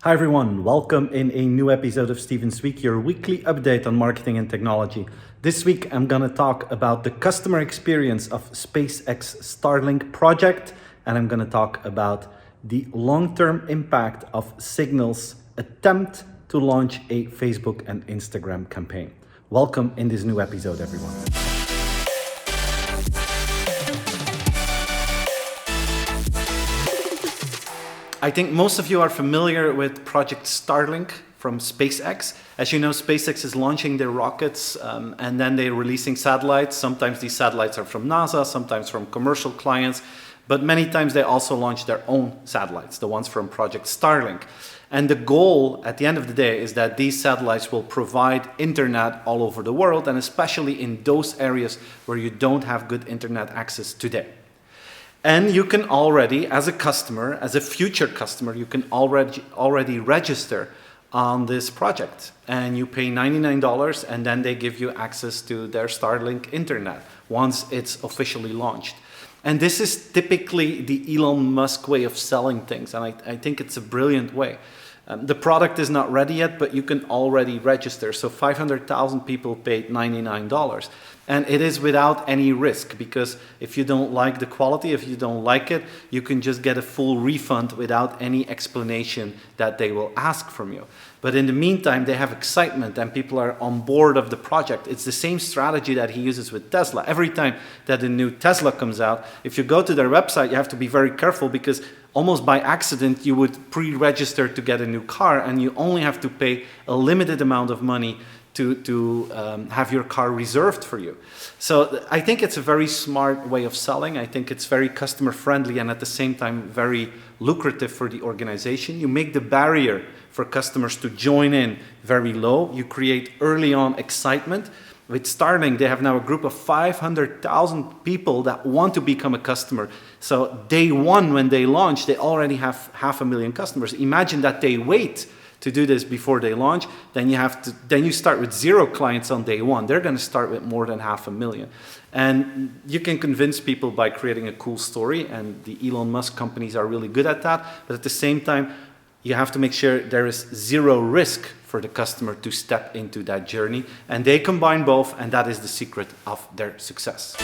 Hi everyone, welcome in a new episode of Steven's Week, your weekly update on marketing and technology. This week I'm going to talk about the customer experience of SpaceX Starlink project, and I'm going to talk about the long-term impact of Signal's attempt to launch a Facebook and Instagram campaign. Welcome in this new episode, everyone. I think most of you are familiar with Project Starlink from SpaceX. As you know, SpaceX is launching their rockets and then they're releasing satellites. Sometimes these satellites are from NASA, sometimes from commercial clients, but many times they also launch their own satellites, the ones from Project Starlink. And the goal at the end of the day is that these satellites will provide internet all over the world, and especially in those areas where you don't have good internet access today. And you can already, as a customer, as a future customer, you can already register on this project. And you pay $99 and then they give you access to their Starlink internet once it's officially launched. And this is typically the Elon Musk way of selling things. And I think it's a brilliant way. The product is not ready yet, but you can already register. So 500,000 people paid $99. And it is without any risk, because if you don't like the quality, if you don't like it, you can just get a full refund without any explanation that they will ask from you. But in the meantime, they have excitement and people are on board of the project. It's the same strategy that he uses with Tesla. Every time that a new Tesla comes out, if you go to their website, you have to be very careful, because almost by accident, you would pre-register to get a new car and you only have to pay a limited amount of money to have your car reserved for you. So I think it's a very smart way of selling. I think it's very customer friendly and at the same time very lucrative for the organization. You make the barrier for customers to join in very low. You create early on excitement. With Starlink, they have now a group of 500,000 people that want to become a customer. So day one, when they launch, they already have 500,000 customers. Imagine that they wait to do this before they launch, then you start with 0 clients on day one. They're going to start with more than 500,000. And you can convince people by creating a cool story, and the Elon Musk companies are really good at that. But at the same time, you have to make sure there is 0 risk for the customer to step into that journey. And they combine both, and that is the secret of their success.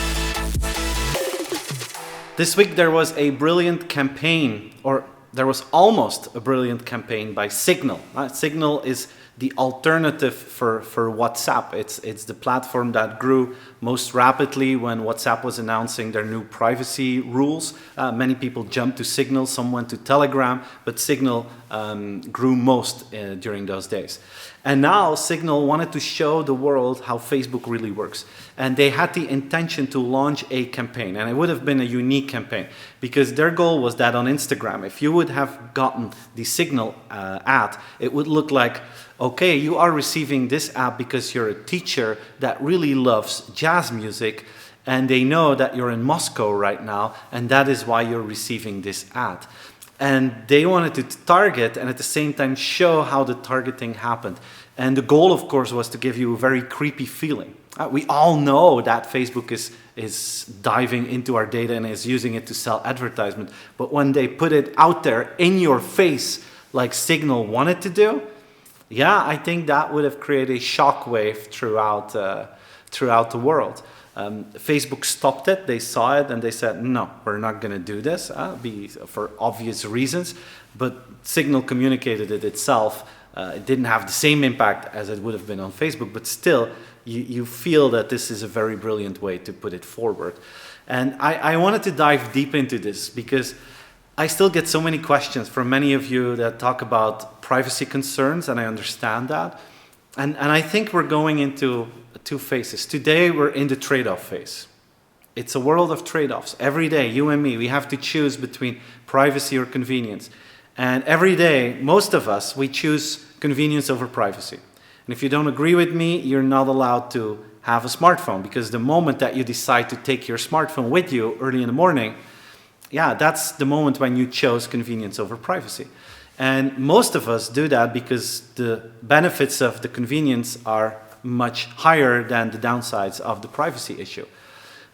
This week there was a brilliant campaign, or there was almost a brilliant campaign by Signal. Signal is the alternative for WhatsApp. It's the platform that grew most rapidly when WhatsApp was announcing their new privacy rules. Many people jumped to Signal, some went to Telegram, but Signal grew most during those days. And now Signal wanted to show the world how Facebook really works. And they had the intention to launch a campaign. And it would have been a unique campaign, because their goal was that on Instagram, if you would have gotten the Signal ad, it would look like, okay, you are receiving this app because you're a teacher that really loves jazz music, and they know that you're in Moscow right now, and that is why you're receiving this ad. And they wanted to target and at the same time show how the targeting happened. And the goal, of course, was to give you a very creepy feeling. We all know that Facebook is diving into our data and is using it to sell advertisement. But when they put it out there in your face, like Signal wanted to do, yeah, I think that would have created a shockwave throughout the world. Facebook stopped it, they saw it, and they said, no, we're not going to do this, for obvious reasons. But Signal communicated it itself. It didn't have the same impact as it would have been on Facebook, but still, you feel that this is a very brilliant way to put it forward. And I wanted to dive deep into this, because I still get so many questions from many of you that talk about privacy concerns, and I understand that. And I think we're going into 2 phases. Today, we're in the trade-off phase. It's a world of trade-offs. Every day, you and me, we have to choose between privacy or convenience. And every day, most of us, we choose convenience over privacy. And if you don't agree with me, you're not allowed to have a smartphone, because the moment that you decide to take your smartphone with you early in the morning, yeah, that's the moment when you chose convenience over privacy. And most of us do that because the benefits of the convenience are much higher than the downsides of the privacy issue.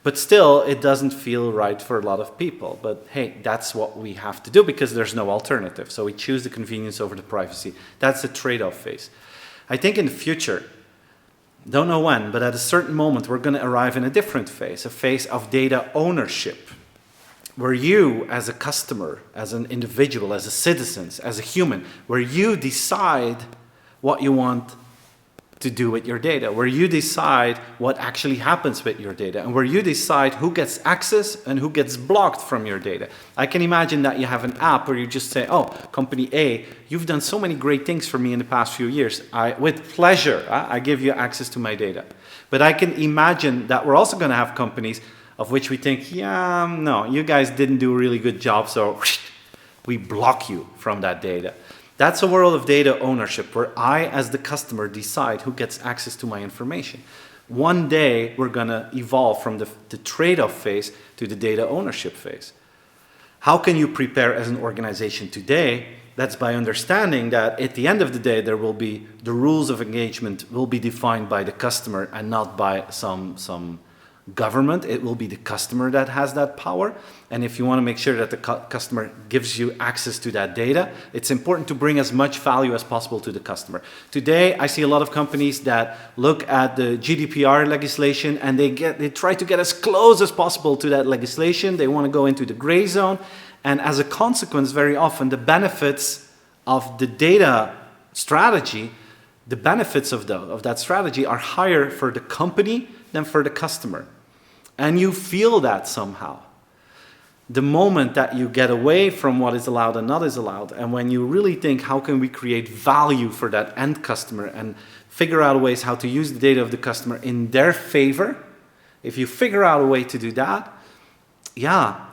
But still, it doesn't feel right for a lot of people. But hey, that's what we have to do because there's no alternative. So we choose the convenience over the privacy. That's the trade-off phase. I think in the future, don't know when, but at a certain moment, we're going to arrive in a different phase, a phase of data ownership, where you as a customer, as an individual, as a citizen, as a human, where you decide what you want to do with your data, where you decide what actually happens with your data, and where you decide who gets access and who gets blocked from your data. I can imagine that you have an app where you just say, oh, company A, you've done so many great things for me in the past few years. With pleasure, I give you access to my data. But I can imagine that we're also going to have companies of which we think, yeah, no, you guys didn't do a really good job, so we block you from that data. That's a world of data ownership where I, as the customer, decide who gets access to my information. One day, we're going to evolve from the trade-off phase to the data ownership phase. How can you prepare as an organization today? That's by understanding that at the end of the day, there will be the rules of engagement will be defined by the customer and not by some government. It will be the customer that has that power. And if you want to make sure that the customer gives you access to that data, it's important to bring as much value as possible to the customer. Today, I see a lot of companies that look at the GDPR legislation and they try to get as close as possible to that legislation. They want to go into the gray zone. And as a consequence, very often the benefits of the data strategy, the benefits of that strategy are higher for the company than for the customer. And you feel that somehow. The moment that you get away from what is allowed and not is allowed, and when you really think, how can we create value for that end customer and figure out ways how to use the data of the customer in their favor, if you figure out a way to do that, yeah,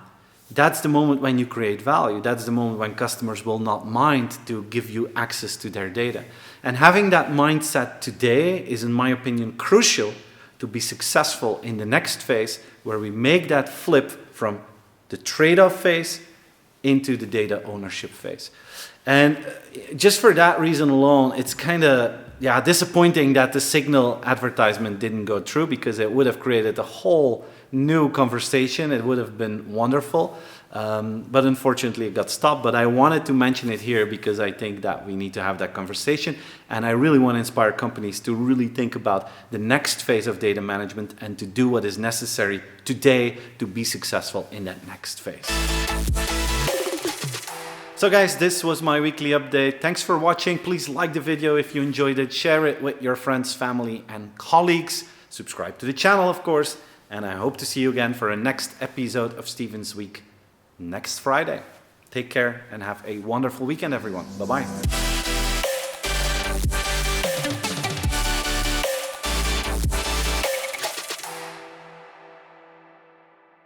that's the moment when you create value. That's the moment when customers will not mind to give you access to their data. And having that mindset today is, in my opinion, crucial to be successful in the next phase, where we make that flip from the trade-off phase into the data ownership phase. And just for that reason alone, it's kind of disappointing that the Signal advertisement didn't go through, because it would have created a whole new conversation. It would have been wonderful. But unfortunately it got stopped. But I wanted to mention it here because I think that we need to have that conversation. And I really want to inspire companies to really think about the next phase of data management and to do what is necessary today to be successful in that next phase. So guys, this was my weekly update. Thanks for watching. Please like the video if you enjoyed it. Share it with your friends, family, and colleagues. Subscribe to the channel, of course. And I hope to see you again for a next episode of Steven's Week next Friday. Take care and have a wonderful weekend, everyone. Bye-bye.